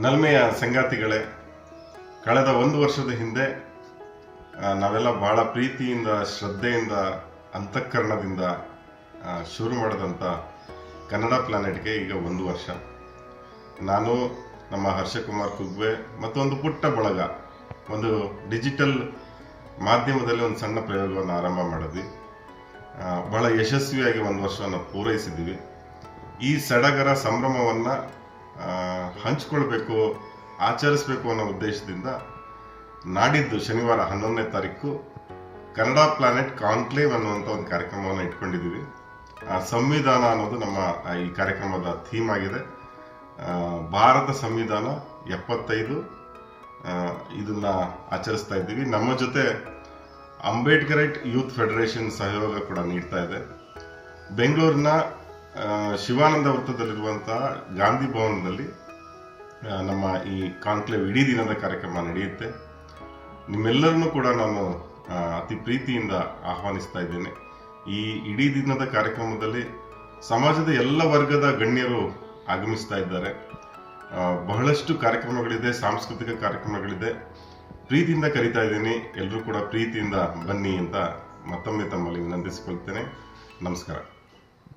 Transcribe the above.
ನಲ್ಮೆಯ ಸಂಗಾತಿಗಳೇ, ಕಳೆದ ಒಂದು ವರ್ಷದ ಹಿಂದೆ ನಾವೆಲ್ಲ ಬಹಳ ಪ್ರೀತಿಯಿಂದ, ಶ್ರದ್ಧೆಯಿಂದ, ಅಂತಃಕರಣದಿಂದ ಶುರು ಮಾಡಿದಂಥ ಕನ್ನಡ ಪ್ಲಾನೆಟ್ಗೆ ಈಗ 1 ವರ್ಷ. ನಾನು, ನಮ್ಮ ಹರ್ಷಕುಮಾರ್ ಕುಗ್ವೆ ಮತ್ತು ಒಂದು ಪುಟ್ಟ ಬಳಗ ಒಂದು ಡಿಜಿಟಲ್ ಮಾಧ್ಯಮದಲ್ಲಿ ಒಂದು ಸಣ್ಣ ಪ್ರಯೋಗವನ್ನು ಆರಂಭ ಮಾಡಿದ್ವಿ. ಬಹಳ ಯಶಸ್ವಿಯಾಗಿ 1 ವರ್ಷವನ್ನು ಪೂರೈಸಿದ್ದೀವಿ. ಈ ಸಡಗರ ಸಂಭ್ರಮವನ್ನು ಹಂಚಿಕೊಳ್ಬೇಕು, ಆಚರಿಸಬೇಕು ಅನ್ನೋ ಉದ್ದೇಶದಿಂದ ನಾಡಿದ್ದು ಶನಿವಾರ 11ನೇ ತಾರೀಕು ಕನ್ನಡ ಪ್ಲಾನೆಟ್ ಕಾನ್ಕ್ಲೇವ್ ಅನ್ನುವಂಥ ಒಂದು ಕಾರ್ಯಕ್ರಮವನ್ನು ಇಟ್ಕೊಂಡಿದ್ದೀವಿ. ಸಂವಿಧಾನ ಅನ್ನೋದು ನಮ್ಮ ಈ ಕಾರ್ಯಕ್ರಮದ ಥೀಮ್ ಆಗಿದೆ. ಭಾರತ ಸಂವಿಧಾನ 75 ಇದನ್ನ ಆಚರಿಸ್ತಾ ಇದ್ದೀವಿ. ನಮ್ಮ ಜೊತೆ ಅಂಬೇಡ್ಕರೈಟ್ ಯೂತ್ ಫೆಡರೇಷನ್ ಸಹಯೋಗ ಕೂಡ ನೀಡ್ತಾ ಇದೆ. ಬೆಂಗಳೂರಿನ ಶಿವಾನಂದ ವೃತ್ತದಲ್ಲಿರುವಂತಹ ಗಾಂಧಿ ಭವನದಲ್ಲಿ ನಮ್ಮ ಈ ಕಾನ್ಕ್ಲೇವ್ ಇಡೀ ದಿನದ ಕಾರ್ಯಕ್ರಮ ನಡೆಯುತ್ತೆ. ನಿಮ್ಮೆಲ್ಲರನ್ನೂ ಕೂಡ ನಾನು ಅತಿ ಪ್ರೀತಿಯಿಂದ ಆಹ್ವಾನಿಸ್ತಾ ಇದ್ದೇನೆ. ಈ ಇಡೀ ದಿನದ ಕಾರ್ಯಕ್ರಮದಲ್ಲಿ ಸಮಾಜದ ಎಲ್ಲ ವರ್ಗದ ಗಣ್ಯರು ಆಗಮಿಸ್ತಾ ಇದ್ದಾರೆ. ಬಹಳಷ್ಟು ಕಾರ್ಯಕ್ರಮಗಳಿದೆ, ಸಾಂಸ್ಕೃತಿಕ ಕಾರ್ಯಕ್ರಮಗಳಿದೆ. ಪ್ರೀತಿಯಿಂದ ಕರೀತಾ ಇದ್ದೀನಿ. ಎಲ್ಲರೂ ಕೂಡ ಪ್ರೀತಿಯಿಂದ ಬನ್ನಿ ಅಂತ ಮತ್ತೊಮ್ಮೆ ತಮ್ಮಲ್ಲಿ ವಿನಂತಿಸಿಕೊಳ್ತೇನೆ. ನಮಸ್ಕಾರ.